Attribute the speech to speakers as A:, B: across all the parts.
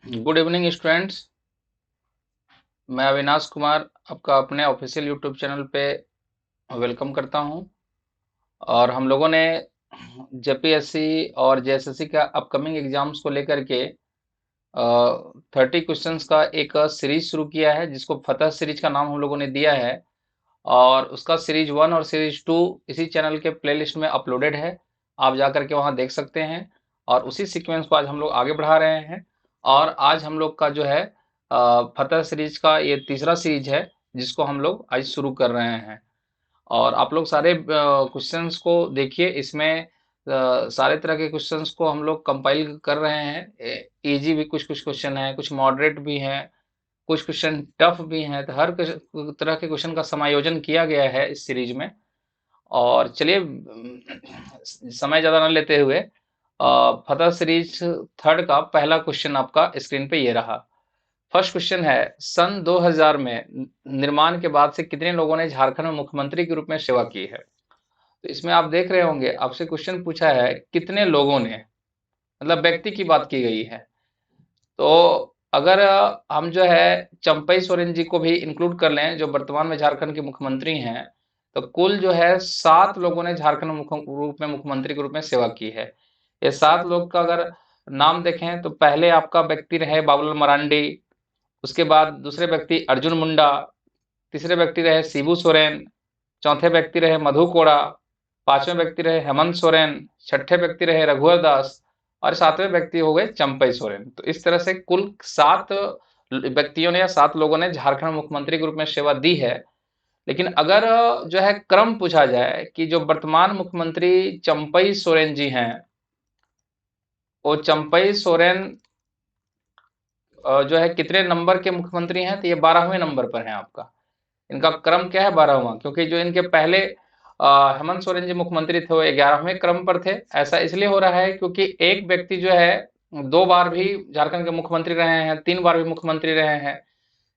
A: Good evening students. मैं अविनाश कुमार आपका अपने ऑफिशियल यूट्यूब चैनल पे वेलकम करता हूं। और हम लोगों ने जेपीएससी और जेएसएससी का अपकमिंग एग्जाम्स को लेकर के 30 क्वेश्चंस का एक सीरीज शुरू किया है, जिसको फतह सीरीज का नाम हम लोगों ने दिया है। और उसका सीरीज 1 और सीरीज 2 इसी चैनल के प्लेलिस्ट में अपलोडेड है। आप जा करके वहां देख सकते हैं। और उसी सीक्वेंस को आज हम लोग आगे बढ़ा रहे हैं। और आज हम लोग का जो है फतह सीरीज का ये तीसरा सीरीज है, जिसको हम लोग आज शुरू कर रहे हैं। और आप लोग सारे क्वेश्चंस को देखिए। इसमें सारे तरह के क्वेश्चंस को हम लोग कंपाइल कर रहे हैं। इजी भी कुछ कुछ क्वेश्चन है, कुछ मॉडरेट भी हैं, कुछ क्वेश्चन टफ भी हैं। तो हर तरह के क्वेश्चन का समायोजन किया गया है इस सीरीज में। और चलिए, समय ज़्यादा न लेते हुए फतह सीरीज थर्ड का पहला क्वेश्चन आपका स्क्रीन पे ये रहा। फर्स्ट क्वेश्चन है, सन 2000 में निर्माण के बाद से कितने लोगों ने झारखंड में मुख्यमंत्री के रूप में सेवा की है? तो इसमें आप देख रहे होंगे, आपसे क्वेश्चन पूछा है कितने लोगों ने, मतलब व्यक्ति की बात की गई है। तो अगर हम जो है चंपई सोरेन जी को भी इंक्लूड कर लें, जो वर्तमान में झारखंड के मुख्यमंत्री हैं, तो कुल जो है 7 लोगों ने झारखंड रूप में मुख्यमंत्री के रूप में सेवा की है। ये 7 लोग का अगर नाम देखें तो पहले आपका व्यक्ति रहे बाबूलाल मरांडी। उसके बाद दूसरे व्यक्ति अर्जुन मुंडा। तीसरे व्यक्ति रहे शिबू सोरेन। चौथे व्यक्ति रहे मधु कोड़ा। पांचवें व्यक्ति रहे हेमंत सोरेन। छठे व्यक्ति रहे रघुवर दास। और सातवें व्यक्ति हो गए चंपई सोरेन। तो इस तरह से कुल 7 व्यक्तियों ने या 7 लोगों ने झारखंड मुख्यमंत्री के रूप में सेवा दी है। लेकिन अगर जो है क्रम पूछा जाए कि जो वर्तमान मुख्यमंत्री चंपई सोरेन जी हैं, वो चंपई सोरेन जो है कितने नंबर के मुख्यमंत्री हैं, तो ये 12वें नंबर पर हैं आपका। इनका क्रम क्या है? 12वां। क्योंकि जो इनके पहले हेमंत सोरेन जी मुख्यमंत्री थे, वो 11वें क्रम पर थे। ऐसा इसलिए हो रहा है क्योंकि एक व्यक्ति जो है 2 बार भी झारखंड के मुख्यमंत्री रहे हैं, 3 बार भी मुख्यमंत्री रहे हैं।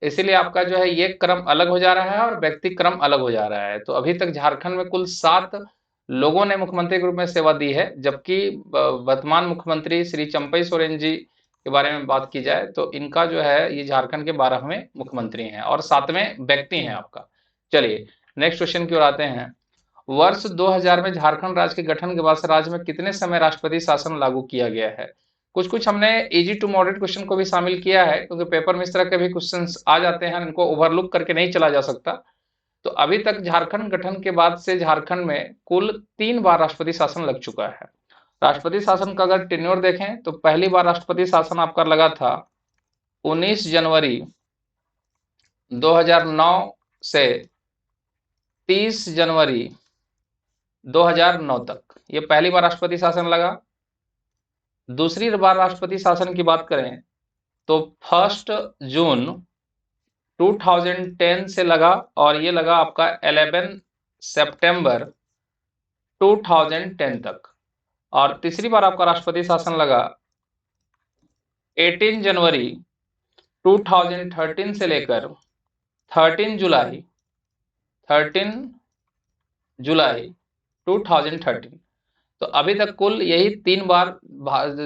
A: इसीलिए आपका जो है ये क्रम अलग हो जा रहा है और व्यक्ति क्रम अलग हो जा रहा है। तो अभी तक झारखंड में कुल 7 लोगों ने मुख्यमंत्री के रूप में सेवा दी है। जबकि वर्तमान मुख्यमंत्री श्री चंपई सोरेन जी के बारे में बात की जाए तो इनका जो है ये झारखंड के 12वें मुख्यमंत्री हैं और 7वें व्यक्ति हैं आपका। चलिए, नेक्स्ट क्वेश्चन की ओर आते हैं। वर्ष 2000 में झारखंड राज्य के गठन के बाद से राज्य में कितने समय राष्ट्रपति शासन लागू किया गया है? कुछ कुछ हमने इजी टू मॉडरेट क्वेश्चन को भी शामिल किया है, क्योंकि पेपर में इस तरह के भी क्वेश्चंस आ जाते हैं, इनको ओवरलुक करके नहीं चला जा सकता। तो अभी तक झारखंड गठन के बाद से झारखंड में कुल 3 बार राष्ट्रपति शासन लग चुका है। राष्ट्रपति शासन का अगर टेन्योर देखें तो पहली बार राष्ट्रपति शासन आपका लगा था 19 जनवरी 2009 से 30 जनवरी 2009 तक, ये पहली बार राष्ट्रपति शासन लगा। दूसरी बार राष्ट्रपति शासन की बात करें तो 1 जून 2010 से लगा, और ये लगा आपका 11 सितंबर 2010 तक। और तीसरी बार आपका राष्ट्रपति शासन लगा 18 जनवरी 2013 से लेकर 13 जुलाई 2013। तो अभी तक कुल यही 3 बार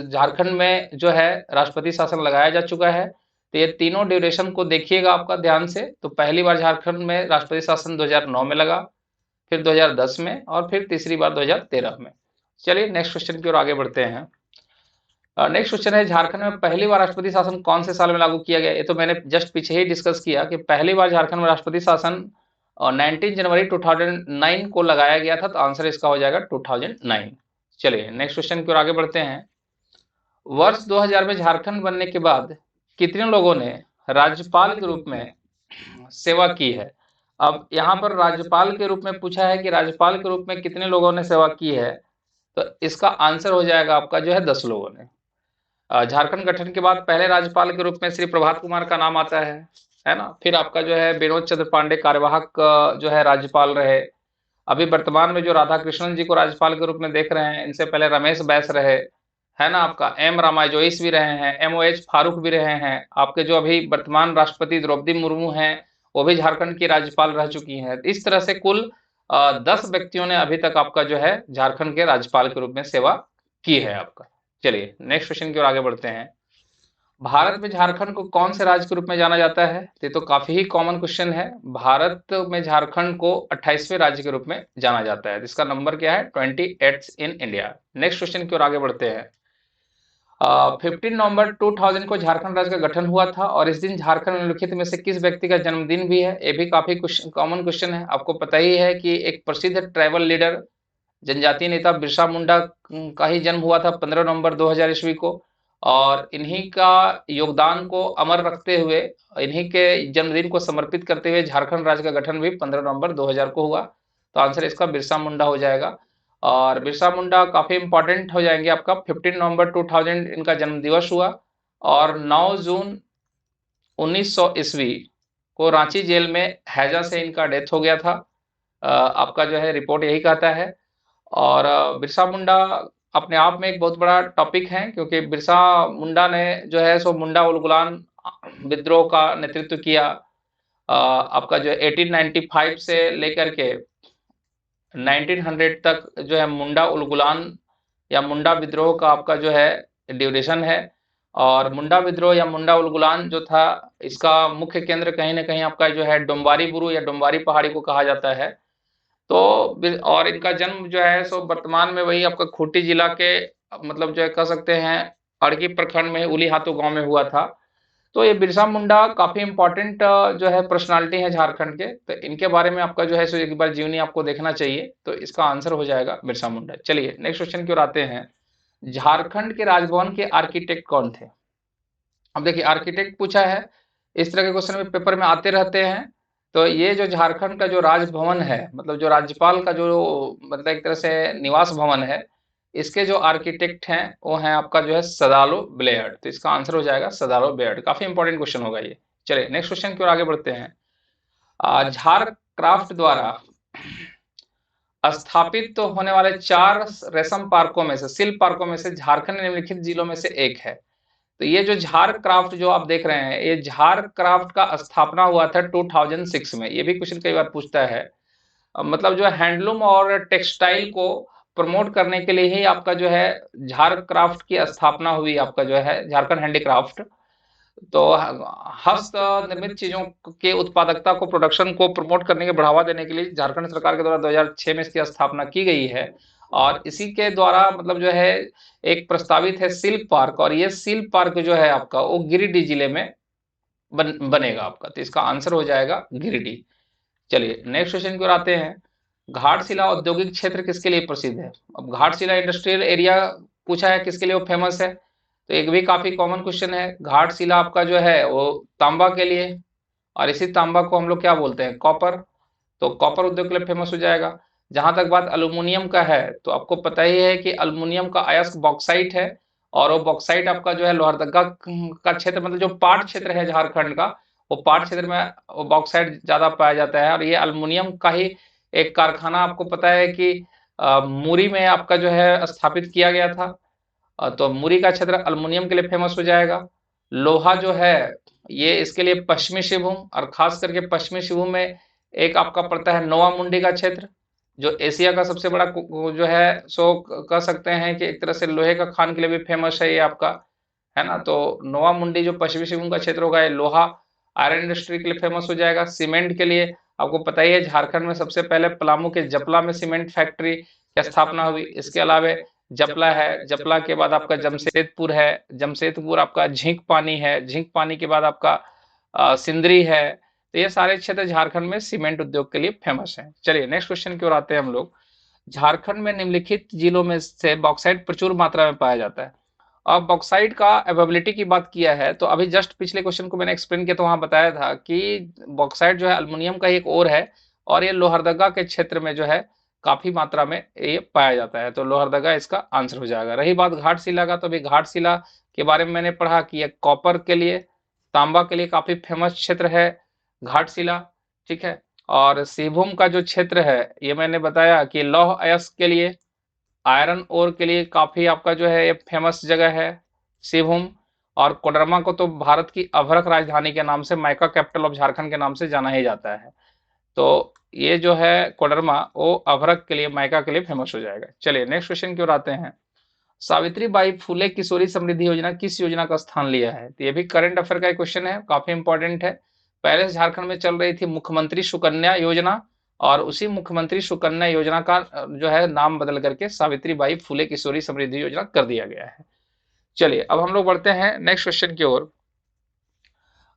A: झारखंड में जो है राष्ट्रपति शासन लगाया जा चुका है। तो ये तीनों ड्यूरेशन को देखिएगा आपका ध्यान से। तो पहली बार झारखंड में राष्ट्रपति शासन 2009 में लगा, फिर 2010 में, और फिर तीसरी बार 2013 में। चलिए, नेक्स्ट क्वेश्चन की ओर आगे बढ़ते हैं। नेक्स्ट क्वेश्चन है, झारखंड में पहली बार राष्ट्रपति शासन कौन से साल में लागू किया गया? ये तो मैंने जस्ट पीछे ही डिस्कस किया कि पहली बार झारखंड में राष्ट्रपति शासन 19 जनवरी 2009 को लगाया गया था। तो आंसर इसका हो जाएगा 2009। चलिए, नेक्स्ट क्वेश्चन की ओर आगे बढ़ते हैं। वर्ष 2000 में झारखंड बनने के बाद कितने लोगों ने राज्यपाल के रूप में सेवा की है? अब यहाँ पर राज्यपाल के रूप में पूछा है कि राज्यपाल के रूप में कितने लोगों ने सेवा की है। तो इसका आंसर हो जाएगा आपका जो है 10 लोगों ने। झारखंड गठन के बाद पहले राज्यपाल के रूप में श्री प्रभात कुमार का नाम आता है ना। फिर आपका जो है विनोद चंद्र पांडे कार्यवाहक जो है राज्यपाल रहे। अभी वर्तमान में जो राधा कृष्णन जी को राज्यपाल के रूप में देख रहे हैं, इनसे पहले रमेश बैस रहे, है ना। आपका एम रामा जोइस भी रहे हैं, MOH फारूक भी रहे हैं। आपके जो अभी वर्तमान राष्ट्रपति द्रौपदी मुर्मू हैं, वो भी झारखंड की राज्यपाल रह चुकी हैं। इस तरह से कुल 10 व्यक्तियों ने अभी तक आपका जो है झारखंड के राज्यपाल के रूप में सेवा की है आपका। चलिए, नेक्स्ट क्वेश्चन की ओर आगे बढ़ते हैं। भारत में झारखंड को कौन से राज्य के रूप में जाना जाता है? ये तो काफी ही कॉमन क्वेश्चन है। भारत में झारखंड को 28वें राज्य के रूप में जाना जाता है। इसका नंबर क्या है? 28 इन इंडिया। नेक्स्ट क्वेश्चन की ओर आगे बढ़ते हैं। 15 नवंबर 2000 को झारखंड राज्य का गठन हुआ था और इस दिन झारखंड निम्नलिखित में से किस व्यक्ति का जन्मदिन भी है? ये भी काफी कॉमन क्वेश्चन है। आपको पता ही है कि एक प्रसिद्ध ट्राइबल लीडर, जनजातीय नेता बिरसा मुंडा का ही जन्म हुआ था 15 नवंबर 2000 ईस्वी को। और इन्हीं का योगदान को अमर रखते हुए, इन्हीं के जन्मदिन को समर्पित करते हुए झारखंड राज्य का गठन भी 15 नवंबर 2000 को हुआ। तो आंसर इसका बिरसा मुंडा हो जाएगा। और बिरसा मुंडा काफी इंपॉर्टेंट हो जाएंगे आपका। 15 नवंबर 2000 इनका जन्म दिवस हुआ और 9 जून 1900 ईस्वी को रांची जेल में हैजा से इनका डेथ हो गया था। आपका जो है रिपोर्ट यही कहता है। और बिरसा मुंडा अपने आप में एक बहुत बड़ा टॉपिक है, क्योंकि बिरसा मुंडा ने जो है सो मुंडा उलगुलान विद्रोह का नेतृत्व किया। आपका जो है 1895 से लेकर के 1900 तक जो है मुंडा उलगुलान या मुंडा विद्रोह का आपका जो है ड्यूरेशन है। और मुंडा विद्रोह या मुंडा उलगुलान जो था, इसका मुख्य केंद्र कहीं ना कहीं आपका जो है डोम्बारी बुरु या डोम्बारी पहाड़ी को कहा जाता है। तो और इनका जन्म जो है सो वर्तमान में वही आपका खूंटी जिला के, मतलब जो है कह सकते हैं अड़की प्रखंड में उली हाथू गांव में हुआ था। तो ये बिरसा मुंडा काफी इंपॉर्टेंट जो है पर्सनालिटी है झारखंड के। तो इनके बारे में आपका जो है सो एक बार जीवनी आपको देखना चाहिए। तो इसका आंसर हो जाएगा बिरसा मुंडा। चलिए नेक्स्ट क्वेश्चन की ओर आते हैं। झारखंड के राजभवन के आर्किटेक्ट कौन थे? अब देखिए आर्किटेक्ट पूछा है, इस तरह के क्वेश्चन में पेपर में आते रहते हैं। तो ये जो झारखंड का जो राजभवन है, मतलब जो राज्यपाल का जो, मतलब एक तरह से निवास भवन है, इसके जो आर्किटेक्ट हैं वो हैं आपका जो है सदालो ब्लेयर्ड। तो इसका आंसर हो जाएगा सदालो ब्लेयर्ड। काफी इंपॉर्टेंट क्वेश्चन होगा ये। चलिए नेक्स्ट क्वेश्चन की ओर आगे बढ़ते हैं। झार क्राफ्ट द्वारा स्थापित तो होने वाले 4 रेशम पार्कों में से, शिल्प पार्कों में से झारखंड निम्नलिखित जिलों में से एक है। तो ये जो झार क्राफ्ट जो आप देख रहे हैं, ये झार क्राफ्ट का स्थापना हुआ था 2006 में। ये भी क्वेश्चन कई बार पूछता है। मतलब जो है हैंडलूम और टेक्सटाइल को प्रमोट करने के लिए ही आपका जो है झार क्राफ्ट की स्थापना हुई। आपका जो है झारखंड हैंडीक्राफ्ट। तो हस्त निर्मित चीजों के उत्पादकता को, प्रोडक्शन को प्रमोट करने के बढ़ावा देने के लिए झारखंड सरकार के द्वारा 2006 में इसकी स्थापना की गई है। और इसी के द्वारा मतलब जो है एक प्रस्तावित है शिल्प पार्क, और ये शिल्प पार्क जो है आपका वो गिरिडीह जिले में बनेगा आपका। तो इसका आंसर हो जाएगा गिरिडीह। चलिए नेक्स्ट क्वेश्चन की ओर आते हैं। घाटशिला औद्योगिक क्षेत्र किसके लिए प्रसिद्ध है? अब घाटशिला इंडस्ट्रियल एरिया पूछा है, किसके लिए वो फेमस है? तो एक भी काफी कॉमन क्वेश्चन है। घाटशिला आपका जो है वो तांबा के लिए, और इसी तांबा को हम लोग क्या बोलते हैं? कॉपर। तो कॉपर उद्योग के लिए फेमस हो जाएगा। जहां तक बात अल्युमिनियम का है, तो आपको पता ही है कि अल्युमिनियम का अयस्क बॉक्साइट है। और वो बॉक्साइट आपका जो है लोहरदगा का क्षेत्र, मतलब जो पाट क्षेत्र है झारखंड का, वो पाट क्षेत्र में वो बॉक्साइट ज्यादा पाया जाता है। और ये अल्युमिनियम का ही एक कारखाना आपको पता है कि मुरी में आपका जो है स्थापित किया गया था। तो मुरी का क्षेत्र अल्युमिनियम के लिए फेमस हो जाएगा। लोहा जो है ये इसके लिए पश्चिमी सिंहभूम, और खास करके पश्चिमी सिंहभूम में एक आपका पड़ता है नोवा मुंडी का क्षेत्र, जो एशिया का सबसे बड़ा जो है सो कह सकते हैं कि एक तरह से लोहे का खान के लिए भी फेमस है ये आपका, है ना। तो नोवा मुंडी जो पश्चिमी सिंहभूम का क्षेत्र होगा, ये लोहा आयरन इंडस्ट्री के लिए फेमस हो जाएगा। सीमेंट के लिए आपको पता ही है झारखंड में सबसे पहले पलामू के जपला में सीमेंट फैक्ट्री की स्थापना हुई। इसके अलावा जपला है, जपला के बाद आपका जमशेदपुर है, जमशेदपुर आपका झींक पानी है, झींक पानी के बाद आपका सिंदरी है। तो ये सारे क्षेत्र झारखंड में सीमेंट उद्योग के लिए फेमस हैं। चलिए नेक्स्ट क्वेश्चन की ओर आते हैं हम लोग। झारखंड में निम्नलिखित जिलों में से बॉक्साइट प्रचुर मात्रा में पाया जाता है। अब बॉक्साइट का अवेबिलिटी की बात किया है, तो अभी जस्ट पिछले क्वेश्चन को मैंने एक्सप्लेन किया तो वहां बताया था कि बॉक्साइट जो है अल्युमिनियम का ही एक और है, और ये लोहरदगा के क्षेत्र में जो है काफी मात्रा में ये पाया जाता है। तो लोहरदगा इसका आंसर हो जाएगा। रही बात घाटशिला का, तो अभी घाटशिला के बारे में मैंने पढ़ा कि ये कॉपर के लिए, तांबा के लिए काफी फेमस क्षेत्र है घाटशिला। ठीक है। और सिंहभूम का जो क्षेत्र है, ये मैंने बताया कि लौह अयस्क के लिए, आयरन ओर के लिए काफी आपका जो है ये फेमस जगह है सिंहभूम। और कोडरमा को तो भारत की अभ्रक राजधानी के नाम से, माइका कैपिटल ऑफ झारखंड के नाम से जाना ही जाता है। तो ये जो है कोडरमा वो अभ्रक के लिए, माइका के लिए फेमस हो जाएगा। चलिए नेक्स्ट क्वेश्चन की ओर आते हैं। सावित्रीबाई फुले किशोरी समृद्धि योजना किस योजना का स्थान लिया है? तो ये भी करंट अफेयर का एक क्वेश्चन है, काफी इंपॉर्टेंट है। पहले से झारखंड में चल रही थी मुख्यमंत्री सुकन्या योजना, और उसी मुख्यमंत्री सुकन्या योजना का जो है नाम बदल करके सावित्रीबाई फुले किशोरी समृद्धि योजना कर दिया गया है। चलिए अब हम लोग बढ़ते हैं नेक्स्ट क्वेश्चन की ओर।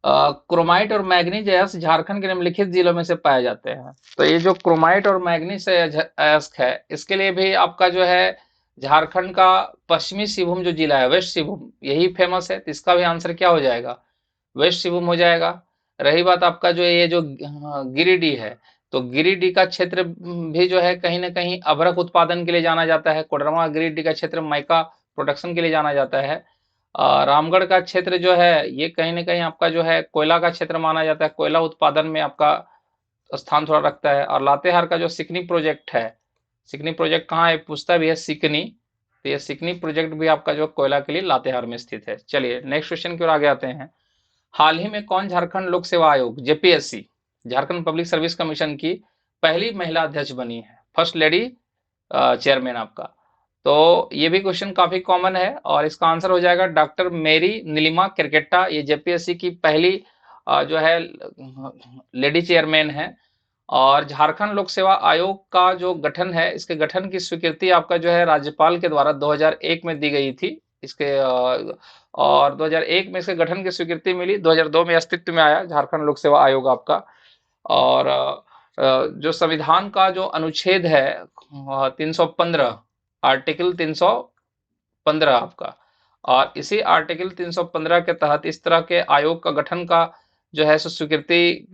A: क्रोमाइट और मैग्नीज अयस्क झारखंड के निम्नलिखित जिलों में से पाए जाते हैं। तो ये जो क्रोमाइट और मैग्नीज अयस्क है, इसके लिए भी आपका जो है झारखंड का पश्चिमी सिंहभूम जो जिला है, वेस्ट सिंहभूम, यही फेमस है। तो इसका भी आंसर क्या हो जाएगा? वेस्ट सिंहभूम हो जाएगा। रही बात आपका जो ये जो गिरिडीह है, तो गिरिडीह का क्षेत्र भी जो है कहीं ना कहीं अभ्रक उत्पादन के लिए जाना जाता है। कोडरमा गिरिडीह का क्षेत्र माइका प्रोडक्शन के लिए जाना जाता है। रामगढ़ का क्षेत्र जो है ये कहीं ना कहीं आपका जो है कोयला का क्षेत्र माना जाता है, कोयला उत्पादन में आपका स्थान थोड़ा रखता है। और लातेहार का जो सिकनी प्रोजेक्ट है, सिकनी प्रोजेक्ट कहाँ है पूछता भी है, सिकनी, तो ये सिकनी प्रोजेक्ट भी आपका जो कोयला के लिए लातेहार में स्थित है। चलिए नेक्स्ट क्वेश्चन की ओर आगे आते हैं। हाल ही में कौन झारखंड लोक सेवा आयोग JPSC, Jharkhand public service commission की पहली महिला अध्यक्ष बनी है? फर्स्ट लेडी चेयरमैन आपका। तो ये भी क्वेश्चन काफी कॉमन है और इसका आंसर हो जाएगा डॉक्टर मेरी नीलिमा क्रिकेटा। ये जेपीएससी की पहली जो है लेडी चेयरमैन है। और झारखंड लोक सेवा आयोग का जो गठन है, इसके गठन की स्वीकृति आपका जो है राज्यपाल के द्वारा 2001 में दी गई थी। इसके और 2001 में इसके गठन की स्वीकृति मिली, 2002 में अस्तित्व में आया झारखंड लोक सेवा आयोग आपका। और जो संविधान का जो अनुच्छेद है 315, आर्टिकल 315 आपका, और इसी आर्टिकल 315 के तहत इस तरह के आयोग का गठन का जो है स्वीकृति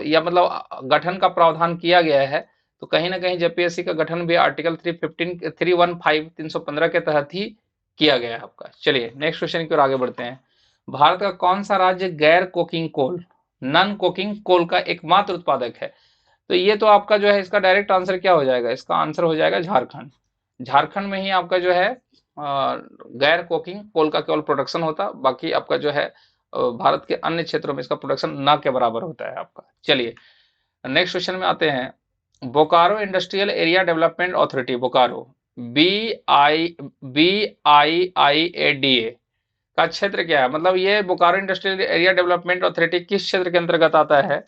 A: या मतलब गठन का प्रावधान किया गया है। तो कहीं ना कहीं जेपीएससी का गठन भी आर्टिकल 315 के तहत ही किया गया है आपका। चलिए नेक्स्ट क्वेश्चन की ओर आगे बढ़ते हैं। भारत का कौन सा राज्य गैर coking coal, non coking coal का एकमात्र उत्पादक है? तो ये तो आपका जो है इसका डायरेक्ट आंसर क्या हो जाएगा? इसका आंसर हो जाएगा झारखंड। झारखंड में ही आपका जो है गैर कोकिंग कोल का केवल प्रोडक्शन होता, बाकी आपका जो है भारत के अन्य क्षेत्रों में इसका प्रोडक्शन ना के बराबर होता है आपका। चलिए नेक्स्ट क्वेश्चन में आते हैं। Bokaro industrial area development authority, Bokaro BIADA का क्षेत्र क्या है? मतलब ये Bokaro industrial area development authority किस क्षेत्र के अंतर्गत आता है?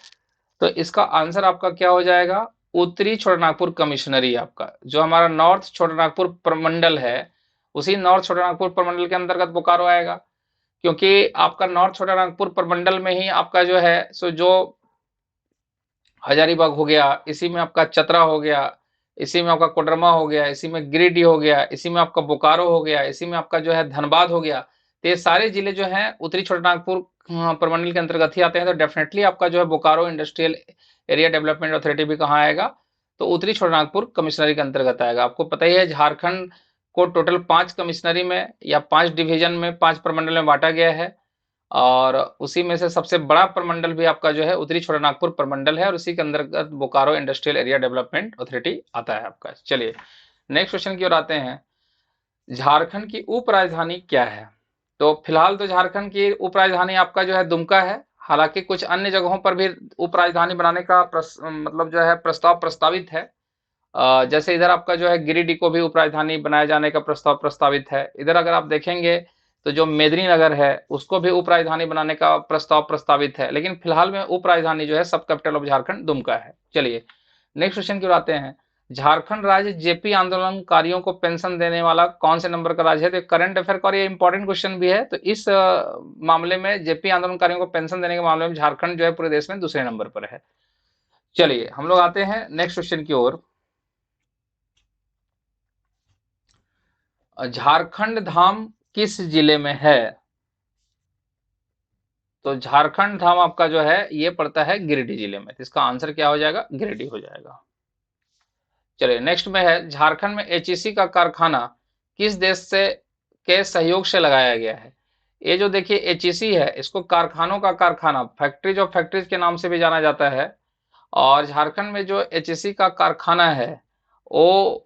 A: तो इसका आंसर आपका क्या हो जाएगा? उत्तरी छोटानागपुर कमिश्नरी आपका, जो हमारा नॉर्थ छोटानागपुर प्रमंडल है, उसी नॉर्थ छोटानागपुर प्रमंडल के अंतर्गत बोकारो आएगा। क्योंकि आपका नॉर्थ छोटानागपुर प्रमंडल में ही आपका जो है सो जो हजारीबाग हो गया, इसी में आपका चतरा हो गया, इसी में आपका कोडरमा हो गया, इसी में गिरिडीह हो गया, इसी में आपका बोकारो हो गया, इसी में आपका जो है धनबाद हो गया। तो ये सारे जिले जो हैं उत्तरी छोटानागपुर प्रमंडल के अंतर्गत ही आते हैं। तो डेफिनेटली आपका जो है Bokaro industrial area development authority भी कहाँ आएगा? तो उत्तरी छोटानागपुर कमिश्नरी के अंतर्गत आएगा। आपको पता ही है झारखंड को टोटल 5 कमिश्नरी में या 5 डिवीजन में 5 प्रमंडल में बांटा गया है, और उसी में से सबसे बड़ा प्रमंडल भी आपका जो है उत्तरी छोटानागपुर प्रमंडल है, और उसी के अंतर्गत Bokaro industrial area development authority आता है आपका। चलिए नेक्स्ट क्वेश्चन की ओर आते हैं। झारखंड की उप राजधानी क्या है? तो फिलहाल तो झारखंड की उप राजधानी आपका जो है दुमका है। हालांकि कुछ अन्य जगहों पर भी उप राजधानी बनाने का मतलब जो है प्रस्ताव प्रस्तावित है। जैसे इधर आपका जो है गिरिडीह को भी उप राजधानी बनाए जाने का प्रस्ताव प्रस्तावित है। इधर अगर आप देखेंगे तो जो मेदिनीनगर है उसको भी उप राजधानी बनाने का प्रस्ताव प्रस्तावित है, लेकिन फिलहाल में उप राजधानी जो है सब कैपिटल ऑफ झारखंड दुमका है। चलिए नेक्स्ट क्वेश्चन की ओर आते हैं। झारखंड राज्य जेपी आंदोलनकारियों को पेंशन देने वाला कौन से नंबर का राज्य है? तो करंट अफेयर का और ये इंपॉर्टेंट क्वेश्चन भी है। तो इस मामले में जेपी आंदोलनकारियों को पेंशन देने के मामले में झारखंड जो है पूरे देश में दूसरे नंबर पर है। चलिए हम लोग आते हैं नेक्स्ट क्वेश्चन की ओर। झारखंड धाम किस जिले में है? तो झारखंड धाम आपका जो है ये पड़ता है गिरिडीह जिले में। तो इसका आंसर क्या हो जाएगा? गिरिडीह हो जाएगा। चलिए नेक्स्ट में है, झारखंड में एचईसी का कारखाना किस देश से के सहयोग से लगाया गया है? ये जो देखिए एचईसी है, इसको कारखानों का कारखाना, फैक्ट्रीज ऑफ फैक्ट्रीज के नाम से भी जाना जाता है। और झारखंड में जो एचईसी का कारखाना है वो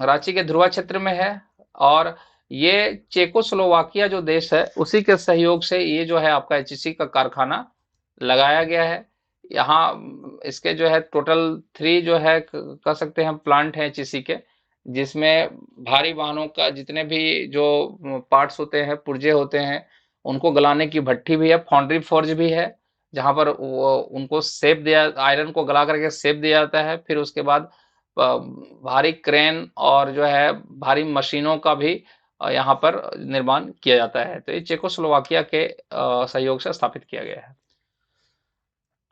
A: रांची के ध्रुवा क्षेत्र में है, और ये चेकोस्लोवाकिया जो देश है उसी के सहयोग से ये जो है आपका एचईसी का कारखाना लगाया गया है। यहाँ इसके जो है टोटल 3 जो है कह सकते हैं प्लांट हैं एचईसी के। जिसमें भारी वाहनों का जितने भी जो पार्ट्स होते हैं, पुर्जे होते हैं, उनको गलाने की भट्ठी भी है, फाउंड्री फोर्ज भी है, जहाँ पर वो उनको शेप दिया, आयरन को गला करके शेप दिया जाता है। फिर उसके बाद भारी क्रेन और जो है भारी मशीनों का भी यहाँ पर निर्माण किया जाता है। तो ये चेकोस्लोवाकिया के सहयोग से स्थापित किया गया है।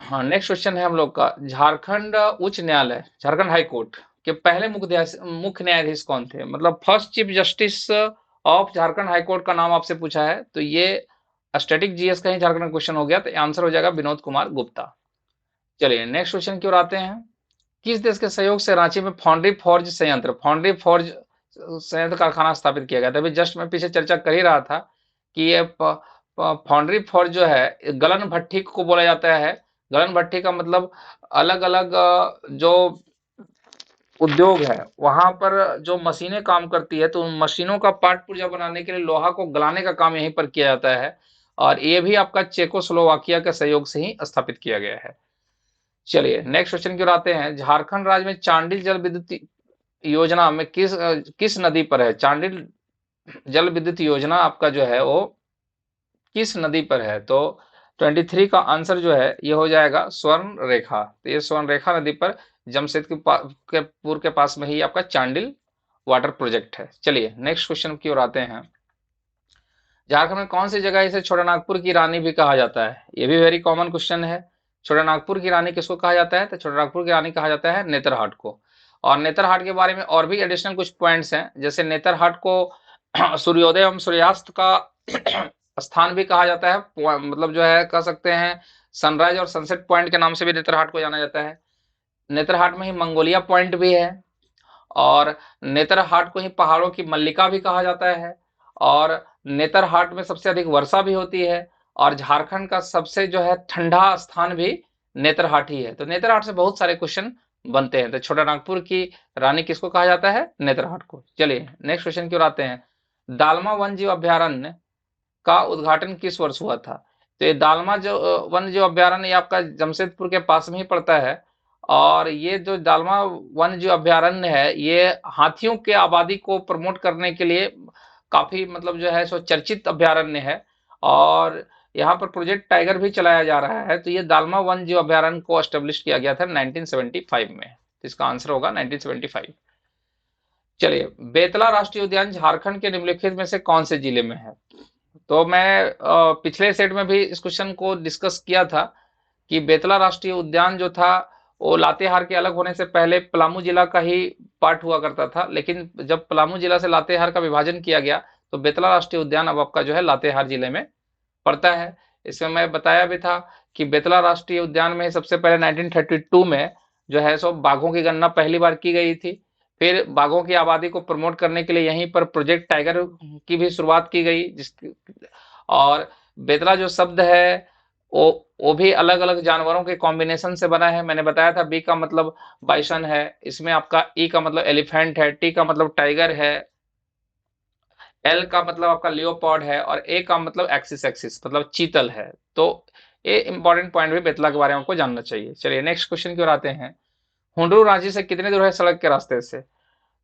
A: हाँ, नेक्स्ट क्वेश्चन है हम लोग का, झारखंड उच्च न्यायालय, झारखंड हाई कोर्ट के पहले मुख्य न्यायाधीश कौन थे? मतलब first chief justice of Jharkhand high court का नाम आपसे पूछा है, तो ये स्टैटिक जीएस का ही झारखंड क्वेश्चन हो गया, तो आंसर हो जाएगा विनोद कुमार गुप्ता। चलिए नेक्स्ट क्वेश्चन की ओर आते हैं। किस देश के सहयोग से रांची में फाउंड्री फोर्ज संयंत्र कारखाना स्थापित किया गया था? अभी जस्ट मैं पीछे चर्चा कर ही रहा था कि ये फाउंड्री फोर्ज जो है गलन भट्ठी को बोला जाता है। गलन भट्ठी का मतलब अलग अलग जो उद्योग है वहां पर जो मशीनें काम करती है, तो उन मशीनों का पार्ट पुर्जा बनाने के लिए लोहा को गलाने का काम यहीं पर किया जाता है, और ये भी आपका चेकोस्लोवाकिया के सहयोग से ही स्थापित किया गया है। चलिए नेक्स्ट क्वेश्चन की ओर आते हैं। झारखंड राज्य में चांडिल जल विद्युत योजना में किस नदी पर है? चांडिल जल विद्युत योजना आपका जो है वो किस नदी पर है? तो 23 का आंसर जो है ये हो जाएगा स्वर्ण रेखा। तो ये स्वर्ण रेखा नदी पर जमशेदपुर के पास में ही आपका चांडिल वाटर प्रोजेक्ट है। चलिए नेक्स्ट क्वेश्चन की ओर आते हैं। झारखंड में कौन सी जगह इसे छोटानागपुर की रानी भी कहा जाता है? ये भी वेरी कॉमन क्वेश्चन है। छोटानागपुर की रानी किसको कहा जाता है? तो छोटानागपुर की रानी कहा जाता है नेतरहाट को। और नेतरहाट के बारे में और भी एडिशनल कुछ पॉइंट्स हैं, जैसे नेतरहाट को सूर्योदय एवं सूर्यास्त का स्थान भी कहा जाता है, मतलब जो है कह सकते हैं सनराइज और सनसेट पॉइंट के नाम से भी नेतरहाट को जाना जाता है। नेतरहाट में ही मंगोलिया पॉइंट भी है, और नेतरहाट को ही पहाड़ों की मल्लिका भी कहा जाता है, और नेतरहाट में सबसे अधिक वर्षा भी होती है, और झारखंड का सबसे जो है ठंडा स्थान भी नेतरहाट ही है। तो नेतरहाट से बहुत सारे क्वेश्चन बनते हैं। तो छोटा नागपुर की रानी किसको कहा जाता है? नेतरहाट को। चलिए नेक्स्ट क्वेश्चन की ओर आते हैं। दालमा वन जीव अभ्यारण्य का उद्घाटन किस वर्ष हुआ था? तो ये दालमा जो वन जीव अभ्यारण्य ये आपका जमशेदपुर के पास में ही पड़ता है, और ये जो दालमा वन जीव अभ्यारण्य है ये हाथियों के आबादी को प्रमोट करने के लिए काफी मतलब जो है सो चर्चित अभ्यारण्य है, और यहाँ पर प्रोजेक्ट टाइगर भी चलाया जा रहा है। तो ये दालमा वन जीव अभ्यारण्य को एस्टेब्लिश किया गया था 1975 में। तो इसका आंसर होगा 1975। चलिए, बेतला राष्ट्रीय उद्यान झारखंड के निम्नलिखित में से कौन से जिले में है? तो मैं पिछले सेट में भी इस क्वेश्चन को डिस्कस किया था कि बेतला राष्ट्रीय उद्यान जो था वो लातेहार के अलग होने से पहले पलामू जिला का ही पार्ट हुआ करता था, लेकिन जब पलामू जिला से लातेहार का विभाजन किया गया तो बेतला राष्ट्रीय उद्यान अब आपका जो है लातेहार जिले में पड़ता है। इसमें मैं बताया भी था कि बेतला राष्ट्रीय उद्यान में सबसे पहले 1932 में जो है सो बाघों की गणना पहली बार की गई थी। फिर बाघों की आबादी को प्रमोट करने के लिए यहीं पर प्रोजेक्ट टाइगर की भी शुरुआत की गई, और बेतला जो शब्द है वो भी अलग अलग जानवरों के कॉम्बिनेशन से बना है। मैंने बताया था बी का मतलब बाइसन है, इसमें आपका ई का मतलब एलिफेंट है, टी का मतलब टाइगर है, एल का मतलब आपका लियोपॉड है, और ए का मतलब एक्सिस मतलब चीतल है। तो ये इंपॉर्टेंट पॉइंट भी बेतला के बारे में आपको जानना चाहिए। चलिए नेक्स्ट क्वेश्चन की ओर आते हैं। हुंडरू रांची से कितने दूर है सड़क के रास्ते से?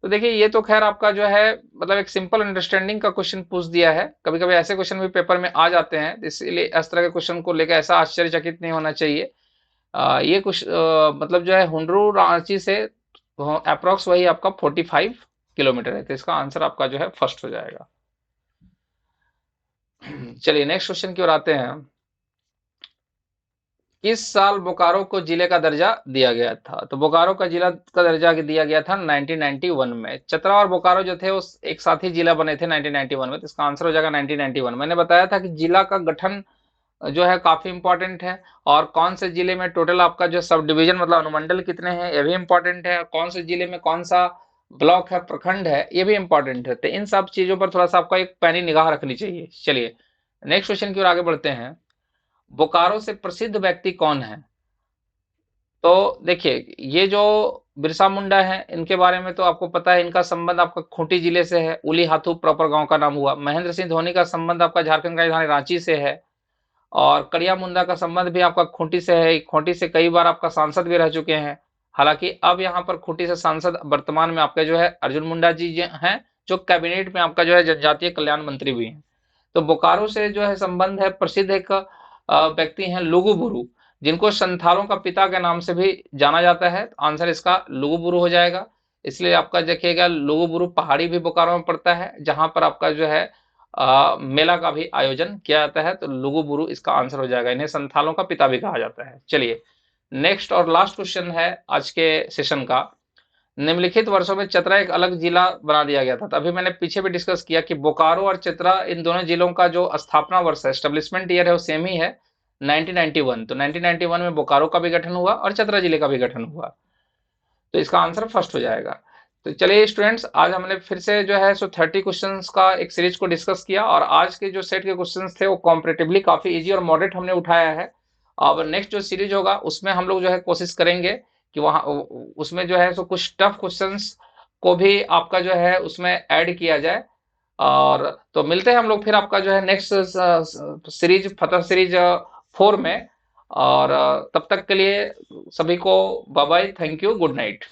A: तो देखिए ये तो खैर आपका जो है मतलब एक सिंपल अंडरस्टैंडिंग का क्वेश्चन पूछ दिया है। कभी कभी ऐसे क्वेश्चन भी पेपर में आ जाते हैं, इसलिए इस तरह के क्वेश्चन को लेकर ऐसा आश्चर्यचकित नहीं होना चाहिए। ये कुछ मतलब जो है हुंडरू रांची से अप्रोक्स वही आपका 45 किलोमीटर है। तो इसका आंसर आपका जो है फर्स्ट हो जाएगा। चलिए नेक्स्ट क्वेश्चन की ओर आते हैं। किस साल बोकारो को जिले का दर्जा दिया गया था? तो बोकारो का जिला का दर्जा दिया गया था 1991 में। चतरा और बोकारो जो थे उस एक साथ ही जिला बने थे 1991 में, तो इसका आंसर हो जाएगा 1991। मैंने बताया था कि जिला का गठन जो है काफी इंपॉर्टेंट है, और कौन से जिले में टोटल आपका जो सब डिवीजन मतलब अनुमंडल कितने हैं ये भी इंपॉर्टेंट है, कौन से जिले में कौन सा ब्लॉक है, प्रखंड है, ये भी इंपॉर्टेंट है। तो इन सब चीजों पर थोड़ा सा आपको एक पैनी निगाह रखनी चाहिए। चलिए नेक्स्ट क्वेश्चन की ओर आगे बढ़ते हैं। बोकारो से प्रसिद्ध व्यक्ति कौन है? तो देखिए ये जो बिरसा मुंडा है इनके बारे में तो आपको पता है, इनका संबंध आपका खूंटी जिले से है, उली हाथू प्रॉपर गांव का नाम हुआ। महेंद्र सिंह धोनी का संबंध आपका झारखंड की राजधानी रांची से है, और कड़िया मुंडा का संबंध भी आपका खूंटी से है, खूंटी से कई बार आपका सांसद भी रह चुके हैं। हालांकि अब यहाँ पर खूंटी से सांसद वर्तमान में आपके जो है अर्जुन मुंडा जी हैं, जो कैबिनेट में आपका जो है जनजातीय कल्याण मंत्री भी हैं। तो बोकारो से जो है संबंध है, प्रसिद्ध एक व्यक्ति हैं लुगुबुरु, जिनको संथालों का पिता के नाम से भी जाना जाता है। तो आंसर इसका लुगुबुरु हो जाएगा। इसलिए आपका देखिएगा लुगुबुरु पहाड़ी भी बोकारो में पड़ता है, जहां पर आपका जो है मेला का भी आयोजन किया जाता है। तो लुगुबुरु इसका आंसर हो जाएगा। इन्हें संथालों का पिता भी कहा जाता है। चलिए नेक्स्ट और लास्ट क्वेश्चन है आज के सेशन का। निम्नलिखित वर्षों में चतरा एक अलग जिला बना दिया गया था। तो अभी मैंने पीछे भी डिस्कस किया कि बोकारो और चतरा इन दोनों जिलों का जो स्थापना वर्ष है, एस्टेब्लिशमेंट ईयर है, वो सेम ही है 1991। तो 1991 में बोकारो का भी गठन हुआ और चतरा जिले का भी गठन हुआ। तो इसका आंसर फर्स्ट हो जाएगा। तो चलिए स्टूडेंट्स, आज हमने फिर से जो है सो 30 क्वेश्चंस का एक सीरीज को डिस्कस किया, और आज के जो सेट के क्वेश्चंस थे वो कॉम्परेटिवली काफी इजी और मॉडरेट हमने उठाया है। अब नेक्स्ट जो सीरीज होगा उसमें हम लोग जो है कोशिश करेंगे कि वहाँ उसमें जो है सो कुछ टफ क्वेश्चंस को भी आपका जो है उसमें ऐड किया जाए। और तो मिलते हैं हम लोग फिर आपका जो है नेक्स्ट सीरीज फतह सीरीज 4 में। और तब तक के लिए सभी को bye bye, thank you, good night.